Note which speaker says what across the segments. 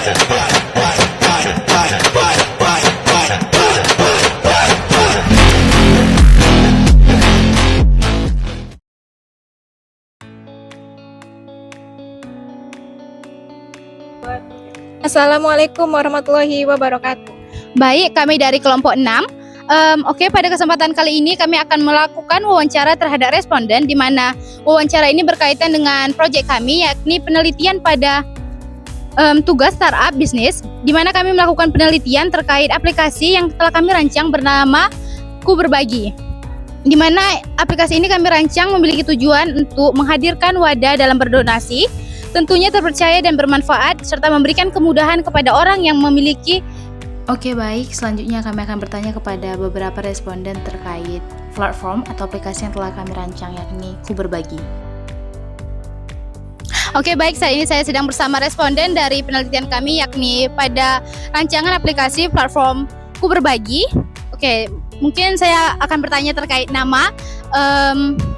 Speaker 1: Assalamualaikum warahmatullahi wabarakatuh.
Speaker 2: Baik, kami dari kelompok 6. Oke, pada kesempatan kali ini kami akan melakukan wawancara terhadap responden, di mana wawancara ini berkaitan dengan proyek kami, yakni penelitian pada tugas startup bisnis, di mana kami melakukan penelitian terkait aplikasi yang telah kami rancang bernama Ku Berbagi. Di mana aplikasi ini kami rancang memiliki tujuan untuk menghadirkan wadah dalam berdonasi, tentunya terpercaya dan bermanfaat, serta memberikan kemudahan kepada orang yang memiliki. Oke, baik, selanjutnya kami akan bertanya kepada beberapa responden terkait platform atau aplikasi yang telah kami rancang, yakni Ku Berbagi. Oke, baik, saat ini saya sedang bersama responden dari penelitian kami, yakni pada rancangan aplikasi platform Ku Berbagi. Oke, mungkin saya akan bertanya terkait nama,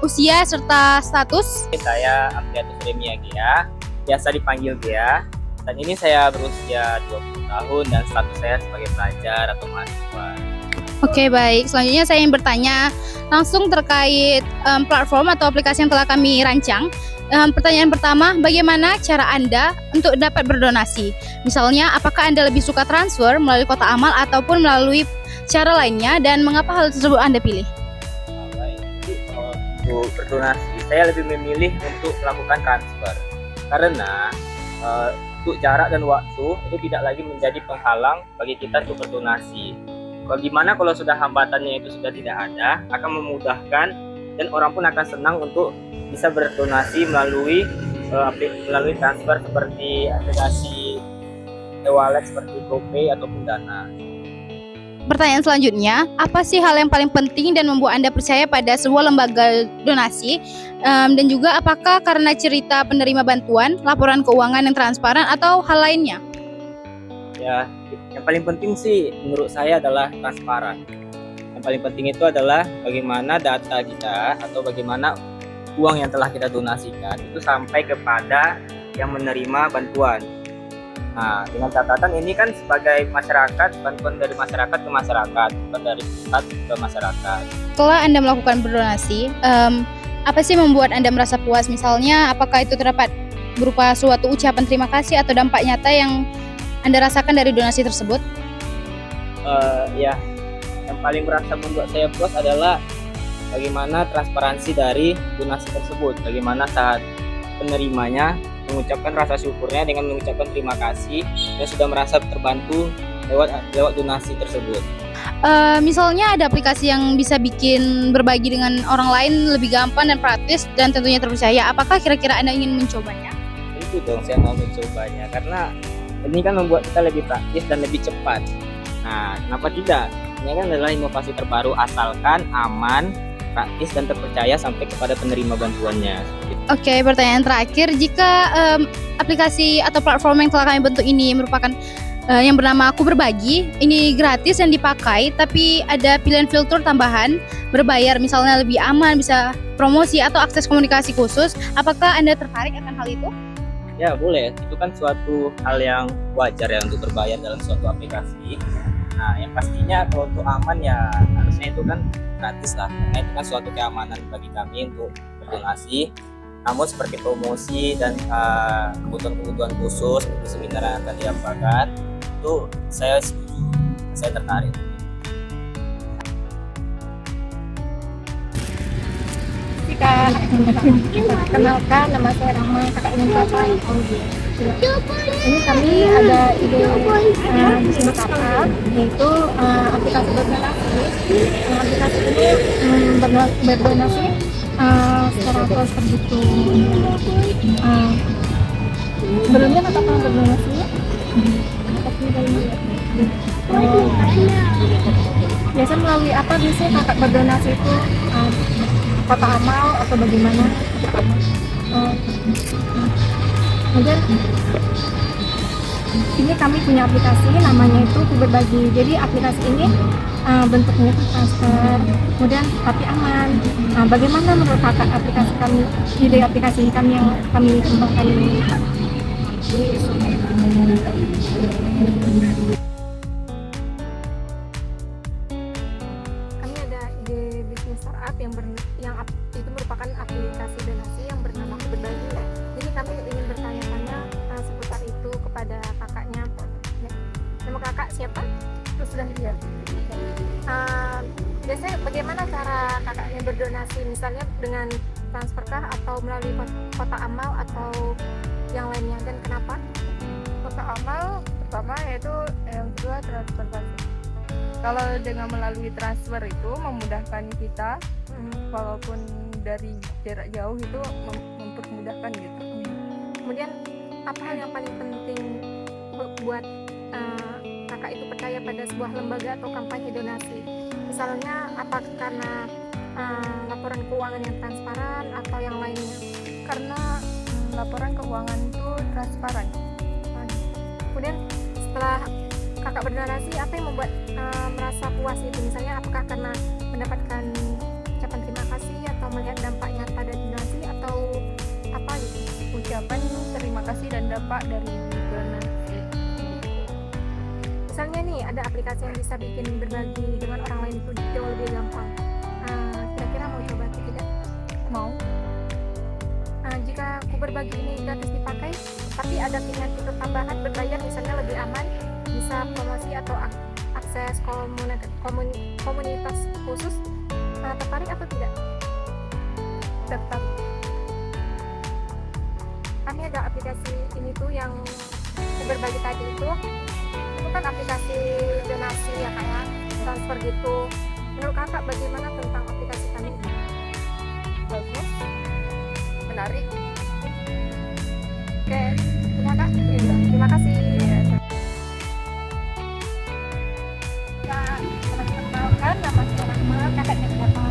Speaker 2: usia, serta status.
Speaker 3: Saya Amriatus Remia Gia, biasa dipanggil Gia. Dan ini saya berusia 20 tahun dan status saya sebagai pelajar atau mahasiswa.
Speaker 2: Oke, baik, selanjutnya saya ingin bertanya langsung terkait platform atau aplikasi yang telah kami rancang. Pertanyaan pertama, bagaimana cara Anda untuk dapat berdonasi? Misalnya, apakah Anda lebih suka transfer melalui kotak amal ataupun melalui cara lainnya, dan mengapa hal tersebut Anda pilih?
Speaker 3: Baik, jadi untuk berdonasi, saya lebih memilih untuk melakukan transfer. Karena untuk jarak dan waktu itu tidak lagi menjadi penghalang bagi kita untuk berdonasi. Bagaimana kalau sudah hambatannya itu sudah tidak ada, akan memudahkan dan orang pun akan senang untuk bisa berdonasi melalui transfer seperti aplikasi e-wallet seperti GoPay ataupun Dana.
Speaker 2: Pertanyaan selanjutnya, apa sih hal yang paling penting dan membuat Anda percaya pada sebuah lembaga donasi? Dan juga apakah karena cerita penerima bantuan, laporan keuangan yang transparan, atau hal lainnya?
Speaker 3: Ya, yang paling penting sih menurut saya adalah transparan. Yang paling penting itu adalah bagaimana data kita atau bagaimana uang yang telah kita donasikan itu sampai kepada yang menerima bantuan. Nah, dengan catatan ini kan sebagai masyarakat, bantuan dari masyarakat ke masyarakat, bukan dari pusat ke masyarakat.
Speaker 2: Setelah Anda melakukan berdonasi, apa sih membuat Anda merasa puas? Misalnya, apakah itu terdapat berupa suatu ucapan terima kasih atau dampak nyata yang Anda rasakan dari donasi tersebut?
Speaker 3: Ya, yang paling merasa membuat saya puas adalah bagaimana transparansi dari donasi tersebut, bagaimana saat penerimanya mengucapkan rasa syukurnya dengan mengucapkan terima kasih dan sudah merasa terbantu lewat donasi tersebut.
Speaker 2: Misalnya ada aplikasi yang bisa bikin berbagi dengan orang lain lebih gampang dan praktis dan tentunya terpercaya. Apakah kira-kira Anda ingin mencobanya?
Speaker 3: Itu dong, saya mau mencobanya karena ini kan membuat kita lebih praktis dan lebih cepat. Nah, kenapa tidak? Ini kan adalah inovasi terbaru asalkan aman, praktis dan terpercaya sampai kepada penerima bantuannya.
Speaker 2: Oke, pertanyaan terakhir, jika aplikasi atau platform yang telah kami bentuk ini merupakan yang bernama Ku Berbagi, ini gratis dan dipakai, tapi ada pilihan filter tambahan berbayar, misalnya lebih aman, bisa promosi atau akses komunikasi khusus, apakah Anda tertarik akan hal itu?
Speaker 3: Ya boleh, itu kan suatu hal yang wajar ya untuk berbayar dalam suatu aplikasi. Nah, yang pastinya kalau untuk aman ya harusnya itu kan gratis lah, karena itu kan suatu keamanan bagi kami untuk berdonasi. Namun seperti promosi dan kebutuhan-kebutuhan khusus seperti seminar yang akan diapakan, itu saya setuju, saya tertarik.
Speaker 1: Kenalkan, nama saya Rahma, kakak ingin Papa. Ini kami ada ide bisnis startup, yaitu aplikasi berdonasi. Aplikasi ini berdonasi secara transfer gitu. Sebelumnya katakan berdonasi. Biasa melalui apa biasanya kakak berdonasi itu? Kotak amal atau bagaimana? Kemudian ini kami punya aplikasi namanya itu Ku Berbagi. Jadi aplikasi ini bentuknya itu transfer, kemudian tapi aman. Bagaimana menurut kakak aplikasi kami, ide aplikasi kami yang kami kembangkan ini? nama kakak siapa? Terus sudah lihat. Biasanya bagaimana cara kakaknya berdonasi, misalnya dengan transfer kah atau melalui kotak amal atau yang lainnya, dan kenapa?
Speaker 4: Kotak amal pertama, yaitu yang kedua transfer kasih. Kalau dengan melalui transfer itu memudahkan kita, walaupun dari jarak jauh itu mempermudahkan gitu.
Speaker 1: Kemudian apa hal yang paling penting buat kakak itu percaya pada sebuah lembaga atau kampanye donasi? Misalnya apakah karena laporan keuangan yang transparan atau yang lainnya?
Speaker 4: Karena laporan keuangan itu transparan.
Speaker 1: Kemudian setelah kakak berdonasi, apa yang membuat merasa puas itu? Misalnya apakah karena mendapatkan ucapan terima kasih atau melihat dampak nyata dari donasi atau apa gitu?
Speaker 4: Ucapan terima kasih dan dampak dari donasi.
Speaker 1: Misalnya nih ada aplikasi yang bisa bikin berbagi dengan orang lain itu jauh lebih gampang. Kira-kira mau coba atau tidak?
Speaker 4: Mau.
Speaker 1: Jika aku berbagi ini gratis dipakai, tapi ada fitur tambahan berbayar, misalnya lebih aman, bisa promosi atau akses komunitas khusus, tertarik atau tidak?
Speaker 4: Tetap.
Speaker 1: Kami ada aplikasi ini tuh yang aku berbagi tadi itu kan aplikasi donasi ya, kayak transfer gitu. Menurut kakak bagaimana tentang aplikasi kami?
Speaker 4: Bagus, menarik.
Speaker 1: Oke, kakak, terima kasih. Kita perkenalkan, nama saya Rahma, kakaknya siapa?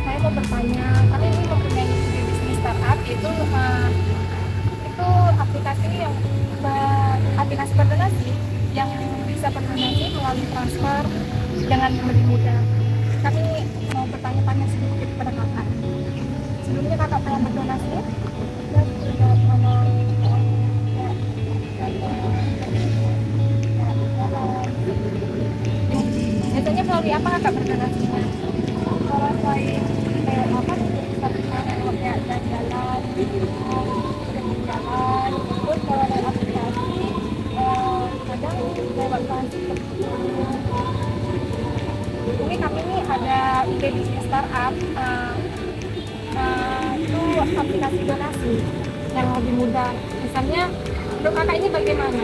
Speaker 1: Saya mau bertanya, kami ini mempunyai bisnis startup, itu aplikasi yang aplikasi berdonasi yang bisa berdonasi melalui transfer dengan lebih mudah. Kami mau bertanya-tanya sedikit kepada kakak. Sebelumnya kakak pernah berdonasi? Dan sudah pernah biasanya melalui apa kakak berdonasi? Kalau saya kayak apa? Kayak jalan-jalan, terus kalau ada aplikasi kadang lewat transit. Ini kami ini ada ide bisnis startup, itu aplikasi donasi yang lebih mudah. Misalnya untuk kakak ini bagaimana?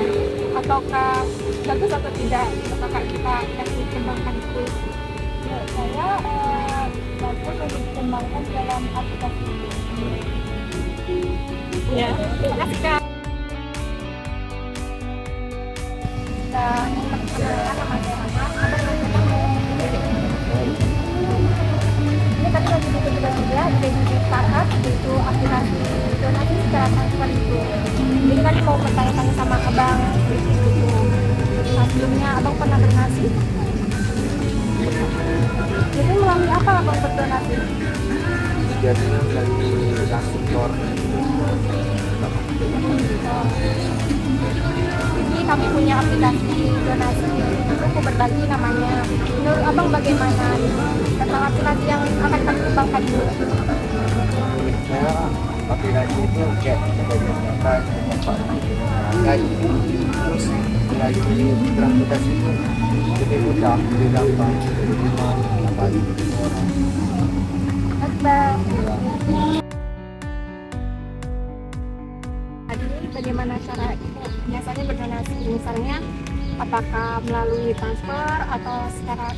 Speaker 1: Ataukah bagus atau tidak untuk kakak kita kasih kembangkan itu?
Speaker 4: Ya, saya bagus untuk dikembangkan dalam aplikasi itu.
Speaker 1: Ya, terima kasih kak. Dan ini tadi lagi juga ide startup, yaitu aplikasi donasi secara transfer itu. Jadi kan mau bertanya-tanya sama abang itu. Sebelumnya abang pernah berdonasi? Jadi melalui apa abang berdonasi?
Speaker 5: Biasanya dari kantor.
Speaker 1: Jadi kami punya aplikasi donasi, itu aku berbagi namanya. Menurut abang bagaimana tentang aplikasi yang akan kami kembangkan dulu?
Speaker 5: Saya aplikasi itu kayak sebagai nyata terus lagi transportasi itu lebih mudah, lebih gampang, lebih cepat, apalagi orang.
Speaker 1: Bang. Tadi bagaimana cara biasanya berdonasi? Misalnya apakah melalui transfer atau secara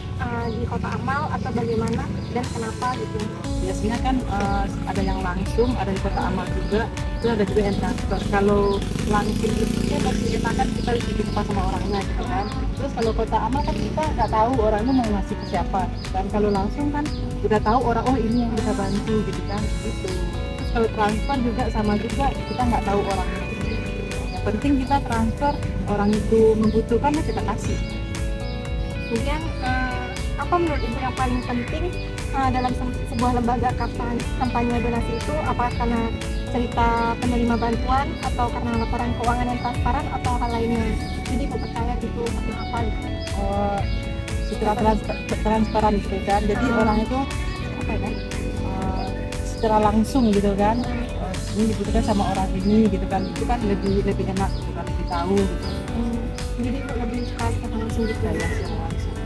Speaker 1: di kotak amal atau bagaimana dan kenapa gitu?
Speaker 6: Biasanya kan ada yang langsung, ada di kota amal juga, itu ada juga yang transfer. Kalau langsung itu kita kan kita jumpa sama orangnya gitu kan. Terus kalau kota amal kan kita nggak tahu orangnya mau ngasih ke siapa. Dan kalau langsung kan udah tahu orang, oh ini yang bisa bantu gitu kan. Gitu. Terus kalau transfer juga sama juga, kita nggak tahu orangnya. Yang penting kita transfer, orang itu membutuhkan kita kasih.
Speaker 1: Kemudian apa menurut ibu yang paling penting dalam sebuah lembaga kampanye donasi itu? Apakah karena cerita penerima bantuan atau karena laporan keuangan yang transparan atau hal lainnya? Jadi ibu percaya gitu apa gitu?
Speaker 6: Secara transparan gitu kan. Jadi orang itu apa ya? Secara langsung gitu kan. ini dibutuhkan sama orang ini gitu kan, itu kan lebih enak gitu kan, lebih tahu gitu.
Speaker 1: Jadi lebih suka secara langsung gitu
Speaker 6: Kayak
Speaker 1: ya.
Speaker 6: secara langsung.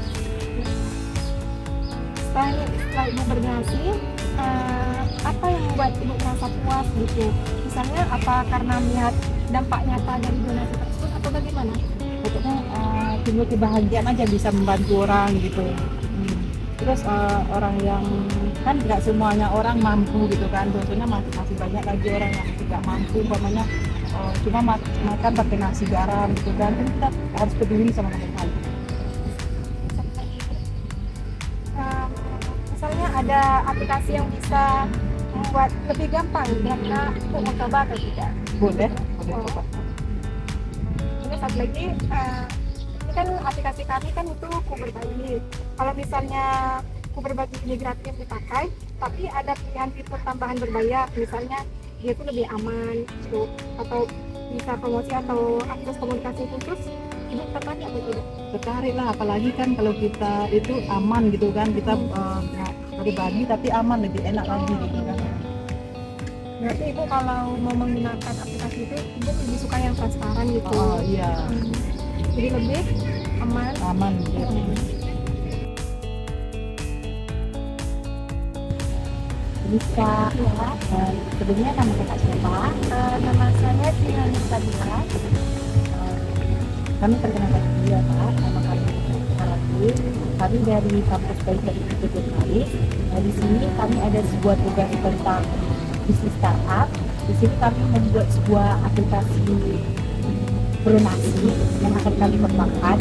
Speaker 1: Setelah ibu berdonasi, apa yang membuat ibu merasa puas gitu? Misalnya apa karena melihat dampak nyata dari donasi tersebut atau bagaimana?
Speaker 6: Pokoknya timbul kebahagiaan aja bisa membantu orang gitu. Terus orang yang kan nggak semuanya orang mampu gitu kan, contohnya masih banyak lagi orang yang tidak mampu, umpamanya cuma makan pakai nasi garam gitu kan, kita harus peduli sama mereka.
Speaker 1: Misalnya ada aplikasi yang bisa membuat lebih gampang, kira-kira ibu mau coba atau tidak?
Speaker 6: Boleh coba.
Speaker 1: Ini satu lagi, ini kan aplikasi kami kan itu Ku Berbagi. Kalau misalnya Ku Berbagi ini gratis dipakai, tapi ada pilihan fitur tambahan berbayar, misalnya dia itu lebih aman gitu, atau bisa promosi atau akses komunikasi khusus, ibu tertarik atau tidak?
Speaker 6: Tertarik lah, apalagi kan kalau kita itu aman gitu kan, kita berbagi tapi aman, lebih enak lagi gitu kan.
Speaker 1: Berarti ibu kalau mau menggunakan aplikasi itu, ibu lebih suka yang transparan gitu.
Speaker 6: Oh iya,
Speaker 1: Jadi lebih aman.
Speaker 6: gitu.
Speaker 1: Bisa ya.
Speaker 6: Sebelumnya nama kakak siapa?
Speaker 1: Nama saya Tina Nursadika.
Speaker 6: Kami perkenalkan diri ya Pak, nama kami Harati. Kami dari kampus Politeknik Institut Jurnalis. Nah, di sini kami ada sebuah tugas tentang bisnis startup. Di sini kami membuat sebuah aplikasi berdonasi yang akan kami kembangkan.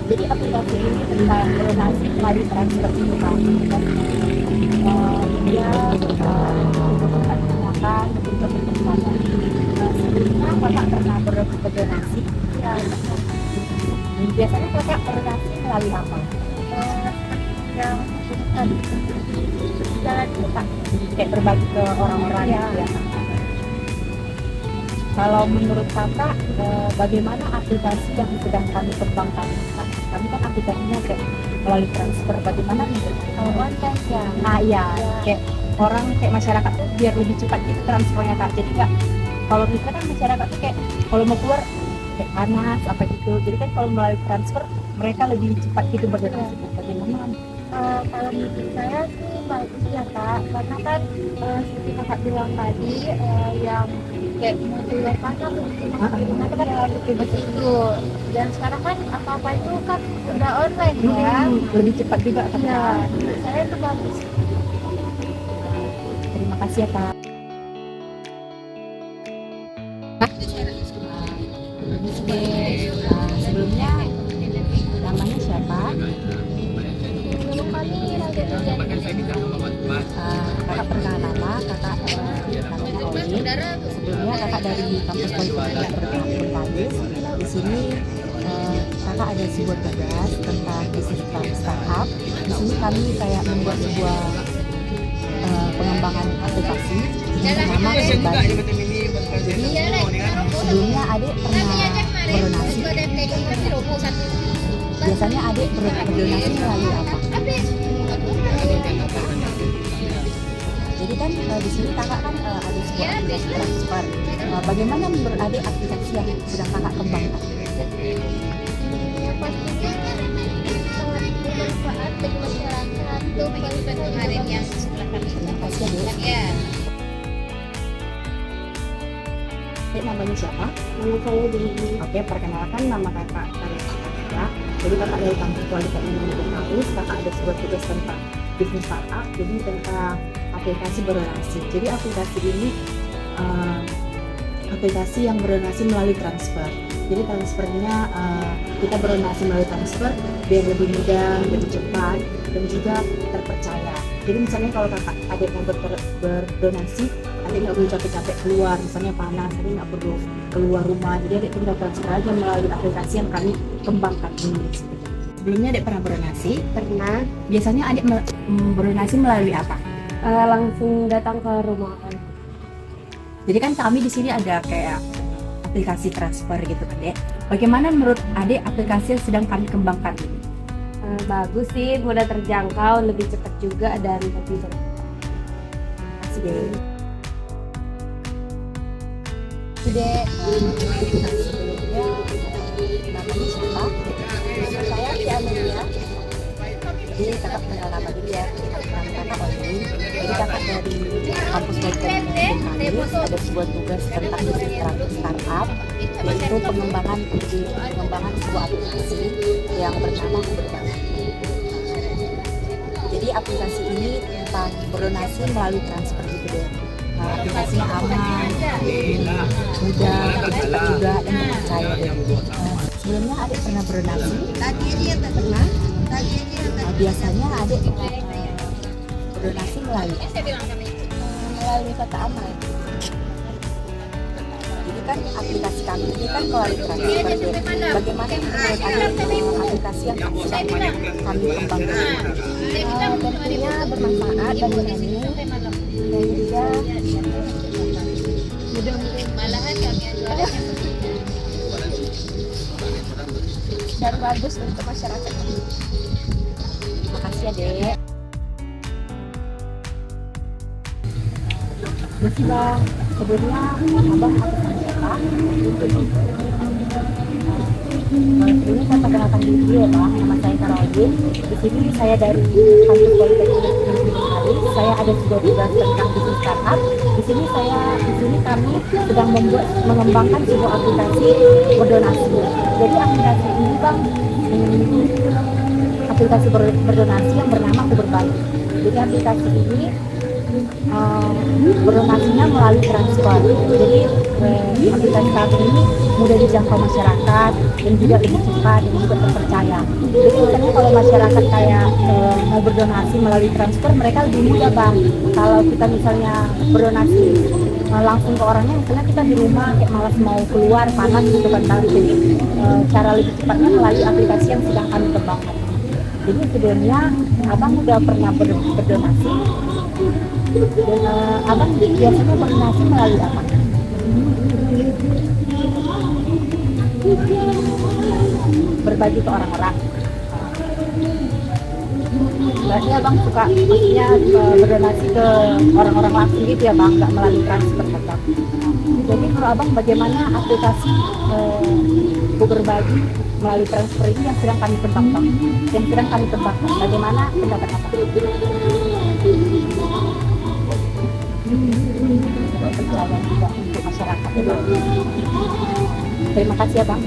Speaker 6: Jadi aplikasi ini tentang berdonasi melalui transfer tunai. Dia membutuhkan tindakan untuk perkembangan. Sebelumnya kakak pernah berdonasi? Ya, biasanya kakak berdonasi melalui apa?
Speaker 1: Yang
Speaker 6: Jalan kita kayak berbagi ke orang-orang
Speaker 1: Ya.
Speaker 6: gitu ya. Kalau menurut kakak, bagaimana aplikasi yang sedang kami kembangkan? Kami kan aplikasinya kayak melalui transfer. Bagaimana menurut
Speaker 1: online ya.
Speaker 6: Nah iya, kayak orang kayak masyarakat tuh biar lebih cepat gitu transfernya kak. Jadi nggak, kalau misalnya kan masyarakat tuh kayak kalau mau keluar kayak panas apa gitu. Jadi kan kalau melalui transfer mereka lebih cepat gitu berdonasi. Bagaimana?
Speaker 1: Kalau menurut saya sih bagus ya kak, karena kan seperti kakak bilang tadi, yang kayak mau keluar pasar itu kan betul-betul itu. Dan sekarang kan apa-apa itu kan udah online ya.
Speaker 6: Lebih cepat juga kan?
Speaker 1: Ya, menurut saya itu bagus.
Speaker 6: Terima kasih ya kak. Sebelumnya namanya siapa? Kakak perkenalan nama, kakak namanya Oli. Sebelumnya kakak dari kampus Politeknik Bengkalis. Di sini kakak ada sebuah tugas tentang bisnis startup. Di sini kami kayak membuat sebuah pengembangan aplikasi bernama Berbagi. Jadi sebelumnya adik pernah berdonasi. Biasanya adik berdonasi melalui apa? Jadi kan di sini kakak kan ada sebuah aplikasi transfer. Bagaimana menurut adik aplikasi yang sedang kakak kembangkan?
Speaker 7: Pastinya kan sangat bermanfaat bagi masyarakat tuh event kemarin yang sebelah kami.
Speaker 6: Terima kasih adik.
Speaker 7: Ya.
Speaker 6: Adik namanya siapa?
Speaker 1: Nama saya Dewi.
Speaker 6: Oke, perkenalkan nama kakak dari ya. Jadi kakak dari kampus Politeknik Bengkalis, kakak ada sebuah tugas tentang bisnis startup, jadi tentang aplikasi berdonasi. Jadi aplikasi ini aplikasi yang berdonasi melalui transfer. Jadi transfernya kita berdonasi melalui transfer biar lebih mudah, lebih cepat, dan juga terpercaya. Jadi misalnya kalau kakak adik mau berdonasi, adik nggak perlu capek-capek keluar, misalnya panas, adik nggak perlu keluar rumah. Jadi adik tinggal transfer aja melalui aplikasi yang kami kembangkan ini. Sebelumnya adik pernah berdonasi?
Speaker 1: Pernah
Speaker 6: Biasanya adik berdonasi melalui apa?
Speaker 1: langsung datang ke rumah kan.
Speaker 6: Jadi kan kami di sini ada kayak aplikasi transfer gitu kan dek. Bagaimana menurut adik aplikasi yang sedang kami kembangkan ini?
Speaker 1: Bagus sih, mudah terjangkau, lebih cepat juga dan lebih
Speaker 6: Terima kasih dek.
Speaker 8: Dek. Sebelumnya namanya siapa? Saya si Amelia. Jadi kakak kenal nama dulu ya. Kakak Oli. Jadi kakak dari kampus Politeknik Manis ada sebuah tugas tentang bisnis startup, yaitu pengembangan sebuah aplikasi yang bernama Berbagi. Jadi aplikasi ini tentang berdonasi melalui transfer gitu deh. Aplikasinya aman, mudah, cepat juga dan terpercaya deh. Sebelumnya adik pernah berdonasi? Pernah? Biasanya adik berdonasi melalui Kota Amal. Jadi kan aplikasi kami ini kan melalui transfer deh. Bagaimana menurut adik aplikasi yang sedang kami kembangkan? Tentunya bermanfaat dan dinamis dan juga
Speaker 7: Malahan kami ada
Speaker 8: dan bagus untuk masyarakat. Terima kasih ya Dek. Terima kasih Bang. Sebelumnya Abang atas nama siapa? Sebelumnya saya perkenalkan diri dulu ya Bang. Nama saya Caroline. Di sini saya dari kampus Politeknik Manis. Saya ada sebuah tugas tentang bisnis startup. Di sini kami sedang mengembangkan sebuah aplikasi berdonasi. Jadi aplikasi ini Bang, aplikasi berdonasi yang bernama Aku Berbagi. Jadi aplikasi ini berdonasinya melalui transfer. Jadi aplikasi kami ini mudah dijangkau masyarakat dan juga lebih cepat dan juga terpercaya. Jadi misalnya kalau masyarakat kayak mau berdonasi melalui transfer, mereka lebih mudah Bang. Kalau kita misalnya berdonasi langsung ke orangnya, misalnya kita di rumah kayak malas mau keluar, panas gitu kan Bang. Jadi cara lebih cepatnya melalui aplikasi yang sedang kami kembangkan. Jadi sebelumnya Abang udah pernah berdonasi dan Abang biasanya berdonasi melalui apa? Berbagi ke orang-orang. Berarti Abang suka maksudnya berdonasi ke orang-orang langsung gitu ya Bang, nggak melalui transfer atau. Jadi menurut Abang bagaimana aplikasi Aku Berbagi melalui transfer ini yang sedang kami kembangkan? Bagaimana pendapat Abang? Percaya juga untuk masyarakat. Terima kasih ya Bang.